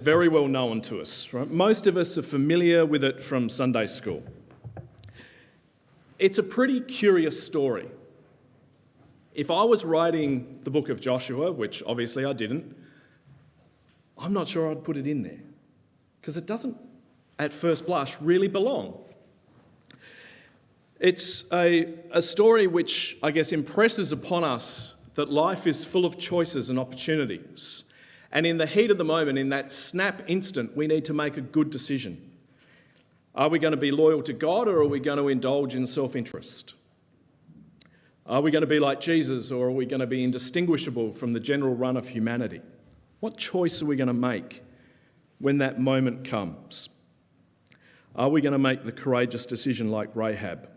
very well known to us, right? Most of us are familiar with it from Sunday school. It's a pretty curious story. If I was writing the book of Joshua, which obviously I didn't, I'm not sure I'd put it in there because it doesn't, at first blush, really belong. It's a story which, I guess, impresses upon us that life is full of choices and opportunities. And in the heat of the moment, in that snap instant, we need to make a good decision. Are we going to be loyal to God, or are we going to indulge in self-interest? Are we going to be like Jesus, or are we going to be indistinguishable from the general run of humanity? What choice are we going to make when that moment comes? Are we going to make the courageous decision like Rahab?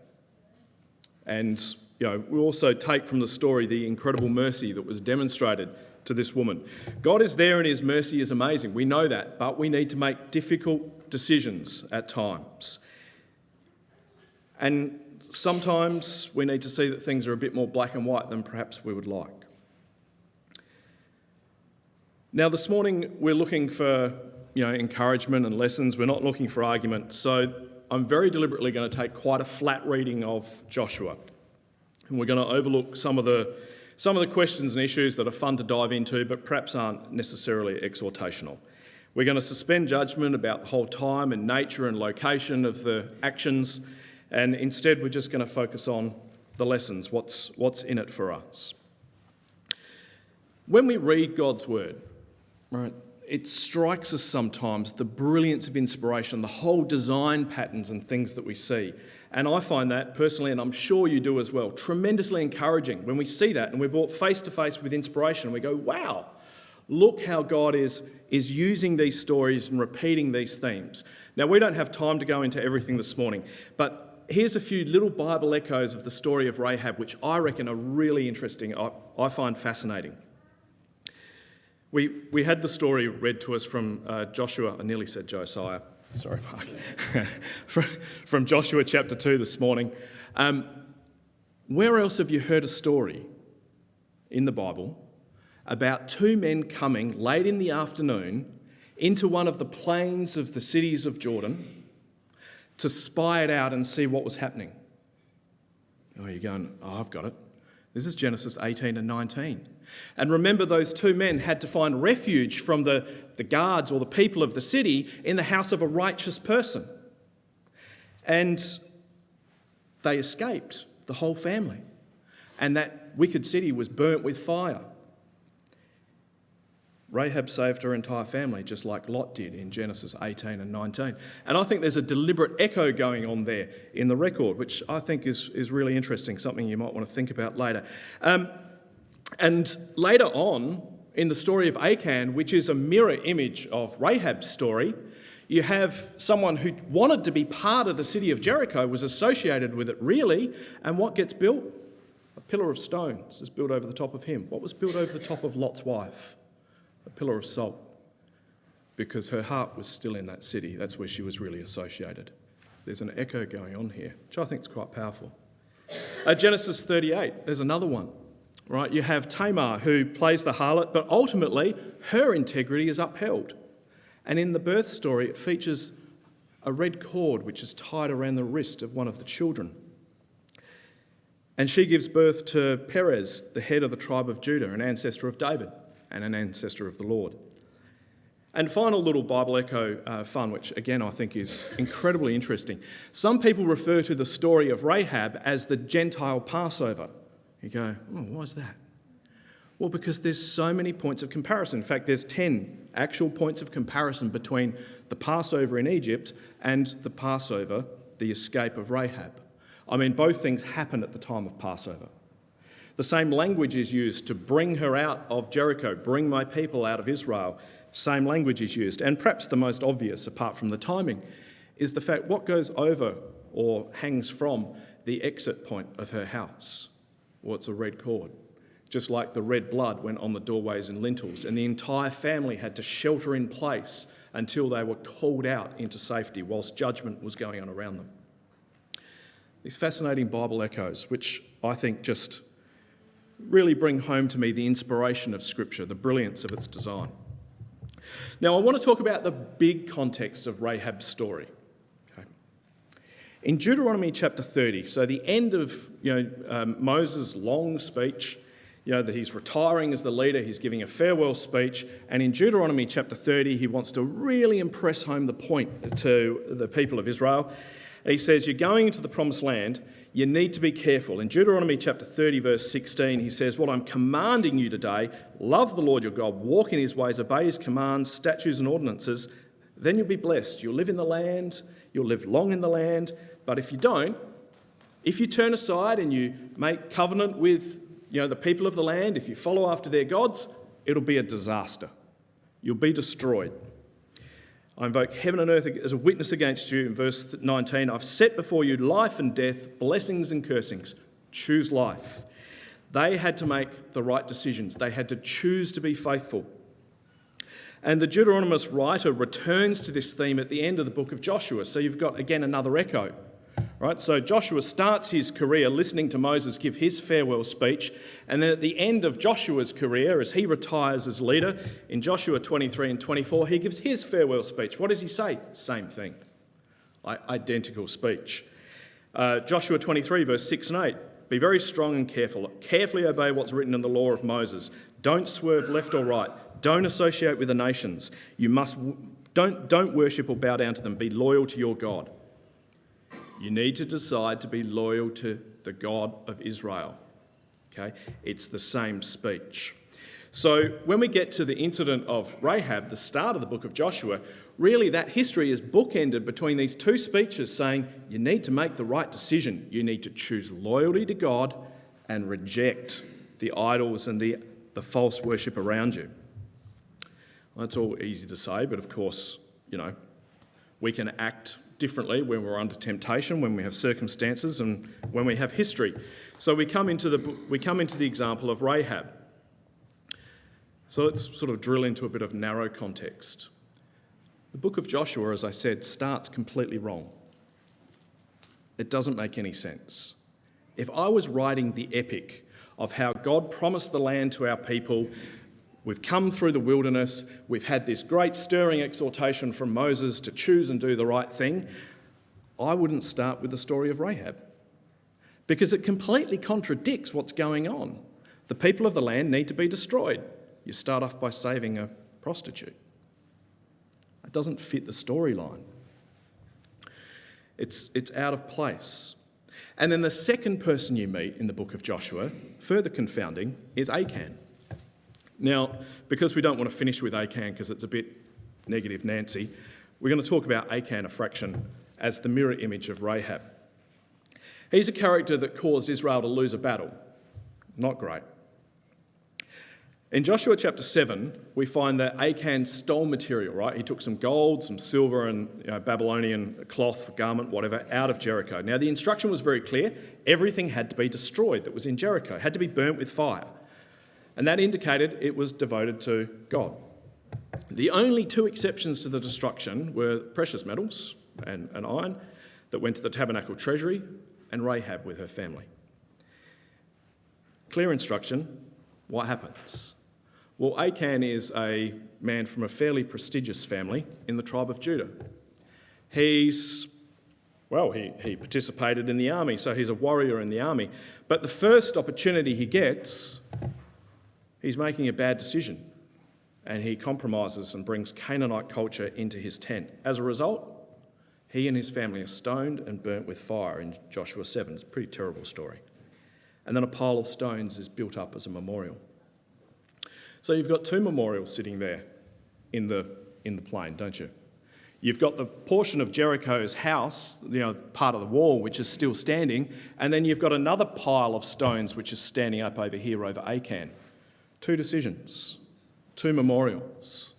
And, we also take from the story the incredible mercy that was demonstrated to this woman. God is there and his mercy is amazing. We know that, but we need to make difficult decisions at times. And sometimes we need to see that things are a bit more black and white than perhaps we would like. Now, this morning we're looking for, encouragement and lessons. We're not looking for argument. So I'm very deliberately going to take quite a flat reading of Joshua. And we're going to overlook some of the questions and issues that are fun to dive into, but perhaps aren't necessarily exhortational. We're going to suspend judgment about the whole time and nature and location of the actions, and instead we're just going to focus on the lessons, what's in it for us. When we read God's word, right, it strikes us sometimes the brilliance of inspiration, the whole design patterns and things that we see. And I find that personally, and I'm sure you do as well, tremendously encouraging when we see that and we're brought face to face with inspiration. We go, wow, look how God is using these stories and repeating these themes. Now, we don't have time to go into everything this morning, but here's a few little Bible echoes of the story of Rahab, which I reckon are really interesting, I find fascinating. We had the story read to us from Joshua, I nearly said Josiah. Sorry, Mark. From Joshua chapter 2 this morning. Where else have you heard a story in the Bible about two men coming late in the afternoon into one of the plains of the cities of Jordan to spy it out and see what was happening? Oh, you're going, I've got it. This is Genesis 18 and 19. And remember, those two men had to find refuge from the guards or the people of the city in the house of a righteous person. And they escaped, the whole family. And that wicked city was burnt with fire. Rahab saved her entire family, just like Lot did in Genesis 18 and 19. And I think there's a deliberate echo going on there in the record, which I think is really interesting, something you might want to think about later. And later on, in the story of Achan, which is a mirror image of Rahab's story, you have someone who wanted to be part of the city of Jericho, was associated with it really, and what gets built? A pillar of stones is built over the top of him. What was built over the top of Lot's wife? A pillar of salt, because her heart was still in that city. That's where she was really associated. There's an echo going on here, which I think is quite powerful. Genesis 38, there's another one, right? You have Tamar, who plays the harlot, but ultimately her integrity is upheld. And in the birth story, it features a red cord which is tied around the wrist of one of the children. And she gives birth to Perez, the head of the tribe of Judah, an ancestor of David and an ancestor of the Lord. And final little Bible echo fun, which again I think is incredibly interesting. Some people refer to the story of Rahab as the Gentile Passover. You go, oh, why is that? Well, because there's so many points of comparison. In fact, there's 10 actual points of comparison between the Passover in Egypt and the Passover, the escape of Rahab. I mean, both things happen at the time of Passover. The same language is used to bring her out of Jericho, bring my people out of Israel. Same language is used. And perhaps the most obvious, apart from the timing, is the fact what goes over or hangs from the exit point of her house. Well, it's a red cord, just like the red blood went on the doorways and lintels, and the entire family had to shelter in place until they were called out into safety whilst judgment was going on around them. These fascinating Bible echoes, which I think just really bring home to me the inspiration of Scripture, the brilliance of its design. Now, I want to talk about the big context of Rahab's story. Okay. In Deuteronomy chapter 30, so the end of Moses' long speech, that he's retiring as the leader, he's giving a farewell speech, and in Deuteronomy chapter 30, he wants to really impress home the point to the people of Israel. And he says, you're going into the promised land, you need to be careful. In Deuteronomy chapter 30, verse 16, he says, what I'm commanding you today, love the Lord your God, walk in his ways, obey his commands, statutes and ordinances, then you'll be blessed. You'll live in the land, you'll live long in the land, but if you don't, if you turn aside and you make covenant with the people of the land, if you follow after their gods, it'll be a disaster. You'll be destroyed. I invoke heaven and earth as a witness against you. In verse 19, I've set before you life and death, blessings and cursings. Choose life. They had to make the right decisions. They had to choose to be faithful. And the Deuteronomist writer returns to this theme at the end of the book of Joshua. So you've got, again, another echo. Right, so Joshua starts his career listening to Moses give his farewell speech, and then at the end of Joshua's career, as he retires as leader, in Joshua 23 and 24, he gives his farewell speech. What does he say? Same thing. Identical speech. Joshua 23, verse 6 and 8, be very strong and careful. Carefully obey what's written in the law of Moses. Don't swerve left or right. Don't associate with the nations. Don't worship or bow down to them. Be loyal to your God. You need to decide to be loyal to the God of Israel. Okay? It's the same speech. So when we get to the incident of Rahab, the start of the book of Joshua, really that history is bookended between these two speeches saying you need to make the right decision. You need to choose loyalty to God and reject the idols and the false worship around you. Well, that's all easy to say, but of course, we can act differently when we're under temptation, when we have circumstances, and when we have history. So we come into the example of Rahab. So let's sort of drill into a bit of narrow context. The book of Joshua, as I said, starts completely wrong. It doesn't make any sense. If I was writing the epic of how God promised the land to our people, we've come through the wilderness, we've had this great stirring exhortation from Moses to choose and do the right thing, I wouldn't start with the story of Rahab because it completely contradicts what's going on. The people of the land need to be destroyed. You start off by saving a prostitute. It doesn't fit the storyline. It's out of place. And then the second person you meet in the book of Joshua, further confounding, is Achan. Now, because we don't want to finish with Achan because it's a bit negative Nancy, we're going to talk about Achan a fraction as the mirror image of Rahab. He's a character that caused Israel to lose a battle. Not great. In Joshua chapter 7, we find that Achan stole material, right? He took some gold, some silver and Babylonian cloth, garment, whatever, out of Jericho. Now, the instruction was very clear. Everything had to be destroyed that was in Jericho. It had to be burnt with fire. And that indicated it was devoted to God. The only two exceptions to the destruction were precious metals and iron that went to the tabernacle treasury and Rahab with her family. Clear instruction. What happens? Well, Achan is a man from a fairly prestigious family in the tribe of Judah. He participated in the army, so he's a warrior in the army. But the first opportunity he gets, he's making a bad decision, and he compromises and brings Canaanite culture into his tent. As a result, he and his family are stoned and burnt with fire in Joshua 7. It's a pretty terrible story. And then a pile of stones is built up as a memorial. So you've got two memorials sitting there in the plain, don't you? You've got the portion of Jericho's house, part of the wall, which is still standing, and then you've got another pile of stones which is standing up over here over Achan. Two decisions, two memorials,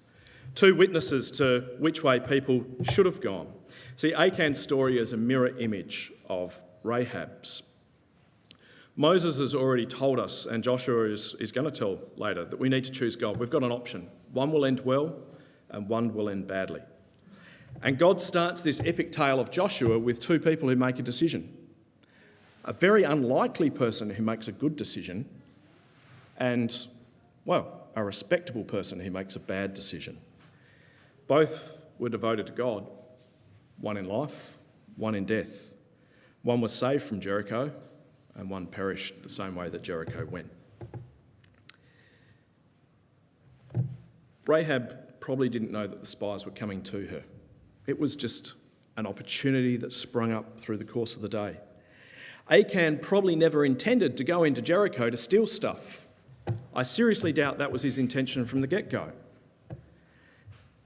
two witnesses to which way people should have gone. See, Achan's story is a mirror image of Rahab's. Moses has already told us, and Joshua is going to tell later, that we need to choose God. We've got an option. One will end well and one will end badly. And God starts this epic tale of Joshua with two people who make a decision. A very unlikely person who makes a good decision and, a respectable person who makes a bad decision. Both were devoted to God, one in life, one in death. One was saved from Jericho, and one perished the same way that Jericho went. Rahab probably didn't know that the spies were coming to her. It was just an opportunity that sprung up through the course of the day. Achan probably never intended to go into Jericho to steal stuff. I seriously doubt that was his intention from the get-go.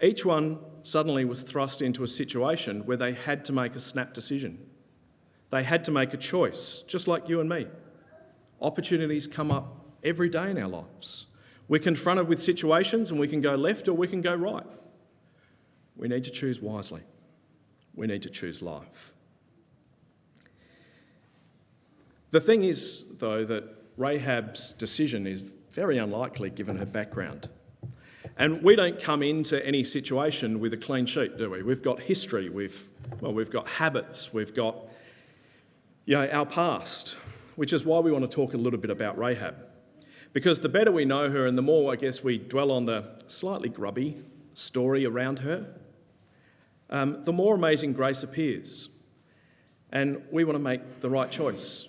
Each one suddenly was thrust into a situation where they had to make a snap decision. They had to make a choice, just like you and me. Opportunities come up every day in our lives. We're confronted with situations and we can go left or we can go right. We need to choose wisely. We need to choose life. The thing is, though, that Rahab's decision is very unlikely given her background. And we don't come into any situation with a clean sheet, do we? We've got history, we've got habits, we've got our past, which is why we want to talk a little bit about Rahab. Because the better we know her and the more, I guess, we dwell on the slightly grubby story around her, the more amazing grace appears. And we want to make the right choice.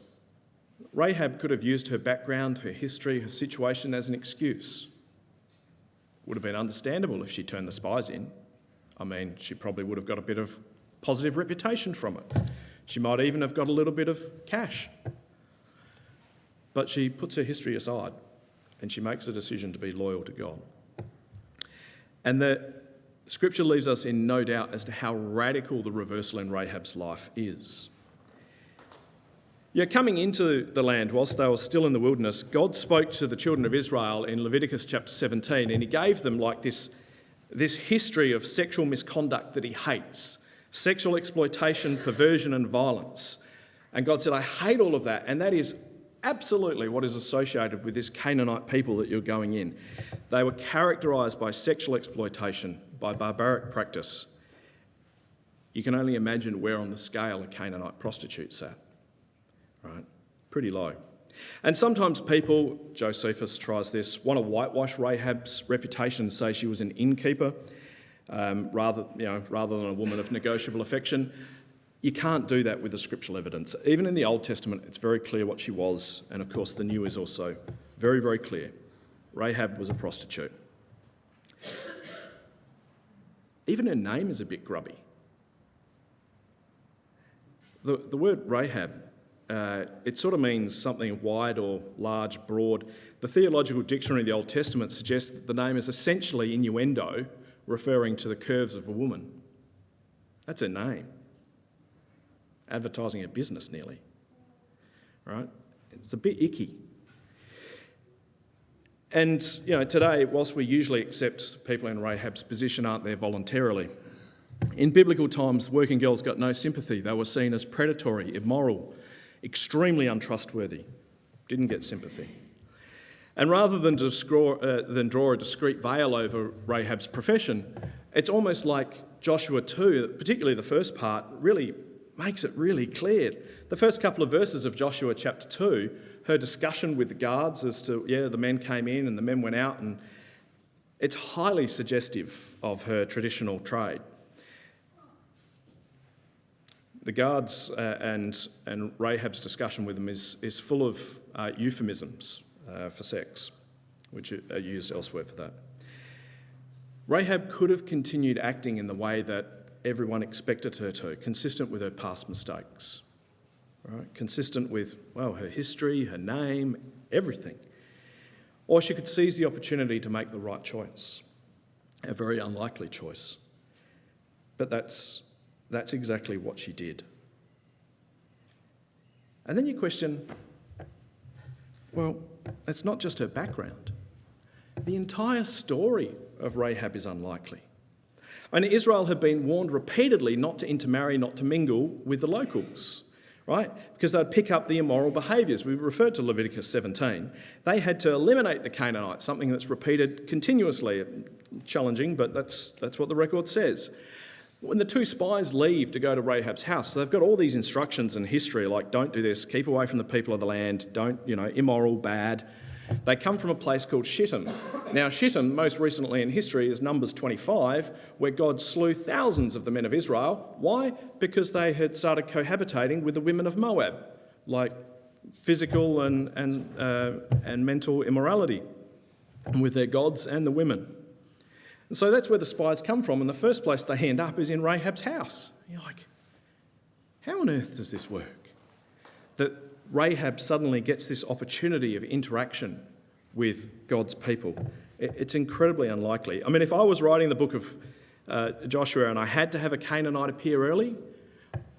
Rahab could have used her background, her history, her situation as an excuse. Would have been understandable if she turned the spies in. I mean, she probably would have got a bit of positive reputation from it. She might even have got a little bit of cash. But she puts her history aside and she makes a decision to be loyal to God. And the scripture leaves us in no doubt as to how radical the reversal in Rahab's life is. Coming into the land whilst they were still in the wilderness, God spoke to the children of Israel in Leviticus chapter 17, and he gave them like this history of sexual misconduct that he hates, sexual exploitation, perversion and violence. And God said, I hate all of that, and that is absolutely what is associated with this Canaanite people that you're going in. They were characterised by sexual exploitation, by barbaric practice. You can only imagine where on the scale a Canaanite prostitute's at. Right? Pretty low. And sometimes people, Josephus tries this, want to whitewash Rahab's reputation and say she was an innkeeper rather than a woman of negotiable affection. You can't do that with the scriptural evidence. Even in the Old Testament, it's very clear what she was, and of course the New is also very, very clear. Rahab was a prostitute. Even her name is a bit grubby. The word Rahab, it sort of means something wide or large, broad. The Theological Dictionary of the Old Testament suggests that the name is essentially innuendo, referring to the curves of a woman. That's her name. Advertising a business, nearly. Right? It's a bit icky. And, today, whilst we usually accept people in Rahab's position aren't there voluntarily, in biblical times, working girls got no sympathy. They were seen as predatory, immoral, extremely untrustworthy, didn't get sympathy. And rather than draw a discreet veil over Rahab's profession, it's almost like Joshua 2, particularly the first part, really makes it really clear. The first couple of verses of Joshua chapter 2, her discussion with the guards as to, the men came in and the men went out, and it's highly suggestive of her traditional trade. The guards and Rahab's discussion with them is full of euphemisms for sex, which are used elsewhere for that. Rahab could have continued acting in the way that everyone expected her to, consistent with her past mistakes, right? Consistent with, her history, her name, everything. Or she could seize the opportunity to make the right choice, a very unlikely choice. But that's exactly what she did. And then you question, it's not just her background. The entire story of Rahab is unlikely. And Israel had been warned repeatedly not to intermarry, not to mingle with the locals, right? Because they'd pick up the immoral behaviours. We referred to Leviticus 17. They had to eliminate the Canaanites, something that's repeated continuously. Challenging, but that's what the record says. When the two spies leave to go to Rahab's house, so they've got all these instructions and history, like don't do this, keep away from the people of the land, don't, immoral, bad. They come from a place called Shittim. Now, Shittim, most recently in history, is Numbers 25, where God slew thousands of the men of Israel. Why? Because they had started cohabitating with the women of Moab, like physical and mental immorality, and with their gods and the women. And so that's where the spies come from. And the first place they end up is in Rahab's house. You're like, how on earth does this work? That Rahab suddenly gets this opportunity of interaction with God's people. It's incredibly unlikely. I mean, if I was writing the book of Joshua and I had to have a Canaanite appear early,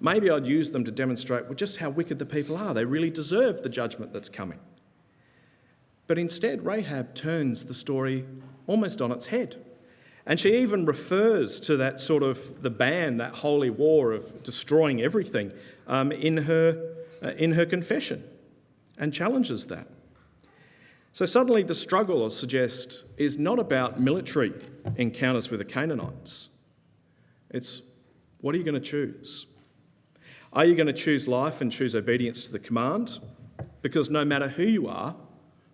maybe I'd use them to demonstrate just how wicked the people are. They really deserve the judgment that's coming. But instead, Rahab turns the story almost on its head. And she even refers to that sort of the ban, that holy war of destroying everything in her confession, and challenges that. So suddenly the struggle, I suggest, is not about military encounters with the Canaanites. It's, what are you going to choose? Are you going to choose life and choose obedience to the command? Because no matter who you are,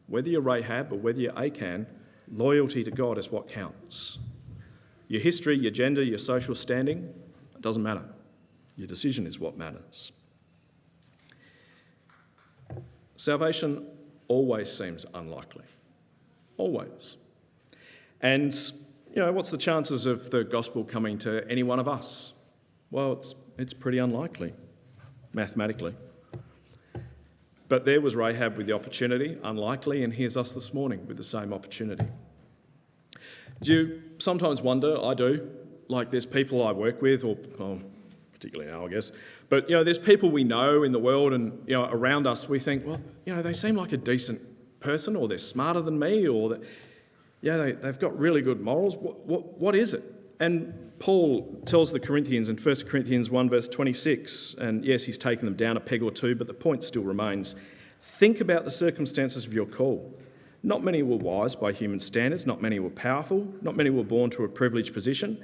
whether you're Rahab or whether you're Achan, loyalty to God is what counts. Your history, your gender, your social standing, it doesn't matter. Your decision is what matters. Salvation always seems unlikely. Always. And, what's the chances of the gospel coming to any one of us? Well, it's pretty unlikely, mathematically. But there was Rahab with the opportunity, unlikely, and here's us this morning with the same opportunity. Do you sometimes wonder, I do, like there's people I work with, or particularly now I guess, but there's people we know in the world and around us, we think, well, they seem like a decent person, or they're smarter than me, or that, they've got really good morals. What is it? And Paul tells the Corinthians in 1 Corinthians 1 verse 26, and yes, he's taken them down a peg or two, but the point still remains. Think about the circumstances of your call. Not many were wise by human standards, not many were powerful, not many were born to a privileged position.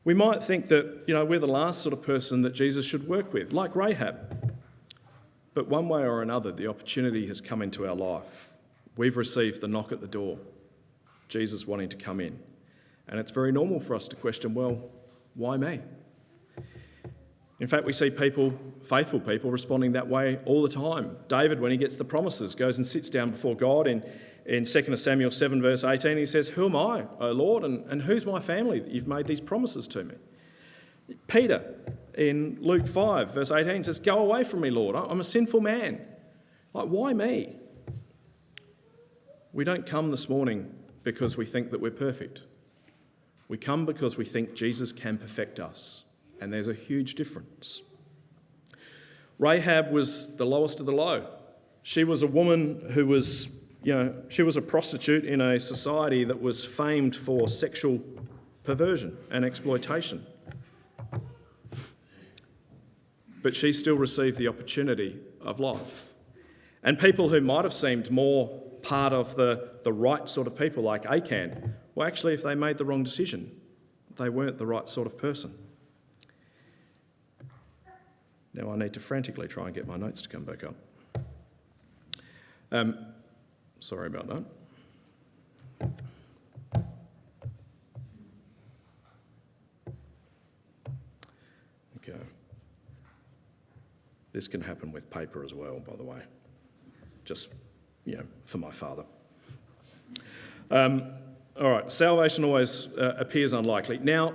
We might think that, we're the last sort of person that Jesus should work with, like Rahab. But one way or another, the opportunity has come into our life. We've received the knock at the door, Jesus wanting to come in. And it's very normal for us to question, well, why me? In fact, we see people, faithful people, responding that way all the time. David, when he gets the promises, goes and sits down before God in 2 Samuel 7 verse 18. He says, who am I, O Lord, and who's my family that you've made these promises to me? Peter, in Luke 5 verse 18, says, go away from me, Lord, I'm a sinful man. Like, why me? We don't come this morning because we think that we're perfect. We come because we think Jesus can perfect us. And there's a huge difference. Rahab was the lowest of the low. She was a woman who was, she was a prostitute in a society that was famed for sexual perversion and exploitation. But she still received the opportunity of life. And people who might have seemed more part of the right sort of people, like Achan, well, actually, if they made the wrong decision, they weren't the right sort of person. Now I need to frantically try and get my notes to come back up. Sorry about that. Okay. This can happen with paper as well, by the way. Just, for my father. All right, salvation always appears unlikely. Now,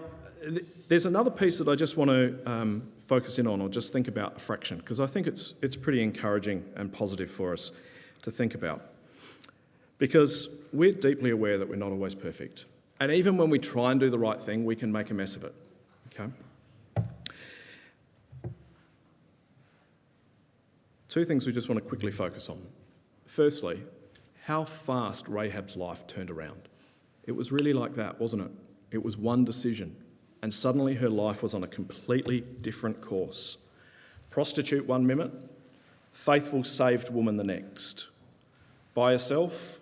there's another piece that I just want to focus in on, or just think about a fraction, because I think it's pretty encouraging and positive for us to think about. Because we're deeply aware that we're not always perfect. And even when we try and do the right thing, we can make a mess of it. Okay? Two things we just want to quickly focus on. Firstly, how fast Rahab's life turned around. It was really like that, wasn't it? It was one decision. And suddenly her life was on a completely different course. Prostitute 1 minute, faithful saved woman the next. By herself,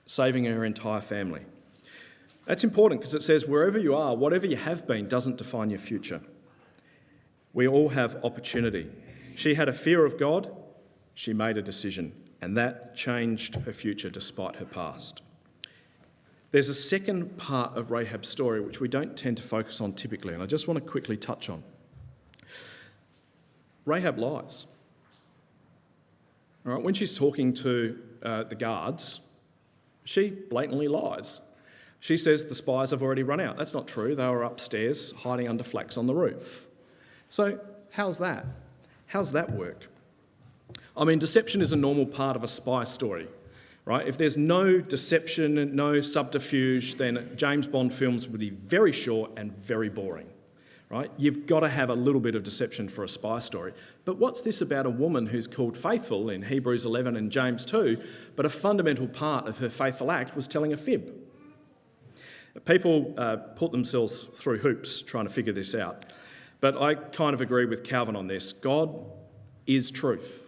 saving her entire family. That's important because it says wherever you are, whatever you have been doesn't define your future. We all have opportunity. She had a fear of God, she made a decision, and that changed her future despite her past. There's a second part of Rahab's story which we don't tend to focus on typically, and I just want to quickly touch on. Rahab lies. All right, when she's talking to the guards, she blatantly lies. She says the spies have already run out. That's not true. They were upstairs hiding under flax on the roof. So how's that? How's that work? I mean, deception is a normal part of a spy story, right? If there's no deception, no subterfuge, then James Bond films would be very short and very boring, right? You've got to have a little bit of deception for a spy story. But what's this about a woman who's called faithful in Hebrews 11 and James 2, but a fundamental part of her faithful act was telling a fib? People put themselves through hoops trying to figure this out. But I kind of agree with Calvin on this. God is truth.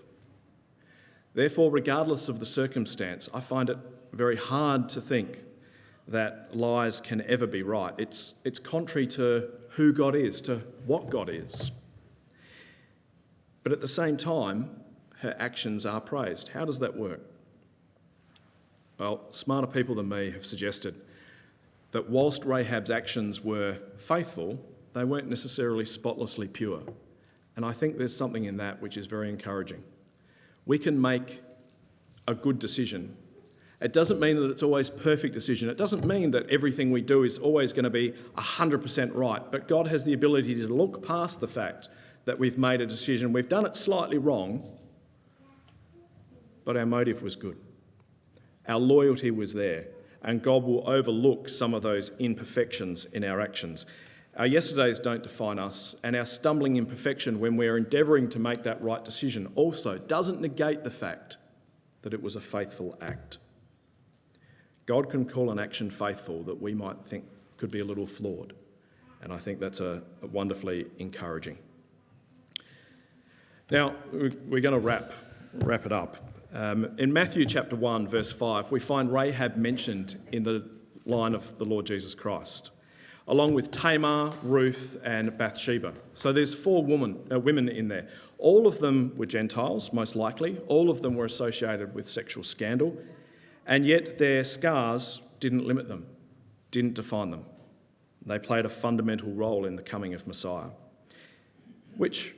Therefore, regardless of the circumstance, I find it very hard to think that lies can ever be right. It's contrary to who God is, to what God is. But at the same time, her actions are praised. How does that work? Well, smarter people than me have suggested that whilst Rahab's actions were faithful, they weren't necessarily spotlessly pure. And I think there's something in that which is very encouraging. We can make a good decision. It doesn't mean that it's always a perfect decision. It doesn't mean that everything we do is always going to be 100% right. But God has the ability to look past the fact that we've made a decision. We've done it slightly wrong, but our motive was good. Our loyalty was there. And God will overlook some of those imperfections in our actions. Our yesterdays don't define us, and our stumbling imperfection when we're endeavouring to make that right decision also doesn't negate the fact that it was a faithful act. God can call an action faithful that we might think could be a little flawed, and I think that's a wonderfully encouraging. Now, we're going to wrap it up. In Matthew chapter 1, verse 5, we find Rahab mentioned in the line of the Lord Jesus Christ, along with Tamar, Ruth, and Bathsheba. So there's 4 women in there. All of them were Gentiles, most likely. All of them were associated with sexual scandal, and yet their scars didn't limit them, didn't define them. They played a fundamental role in the coming of Messiah, which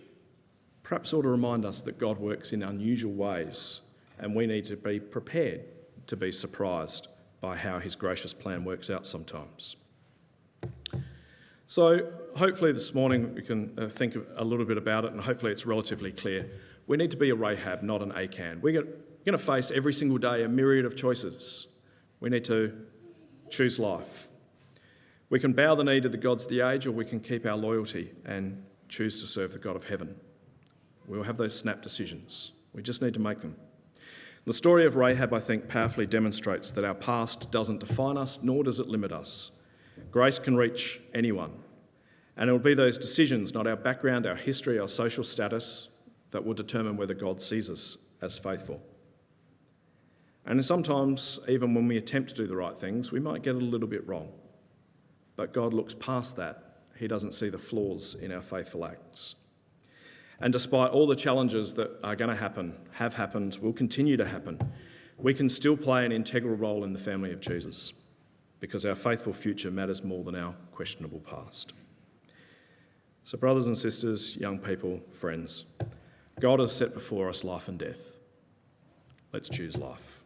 perhaps ought to remind us that God works in unusual ways, and we need to be prepared to be surprised by how his gracious plan works out sometimes. So hopefully this morning we can think a little bit about it, and hopefully it's relatively clear. We need to be a Rahab, not an Achan. We're going to face every single day a myriad of choices. We need to choose life. We can bow the knee to the gods of the age, or we can keep our loyalty and choose to serve the God of heaven. We'll have those snap decisions. We just need to make them. The story of Rahab, I think, powerfully demonstrates that our past doesn't define us, nor does it limit us. Grace can reach anyone. And it will be those decisions, not our background, our history, our social status, that will determine whether God sees us as faithful. And sometimes, even when we attempt to do the right things, we might get it a little bit wrong. But God looks past that. He doesn't see the flaws in our faithful acts. And despite all the challenges that are going to happen, have happened, will continue to happen, we can still play an integral role in the family of Jesus, because our faithful future matters more than our questionable past. So brothers and sisters, young people, friends, God has set before us life and death. Let's choose life.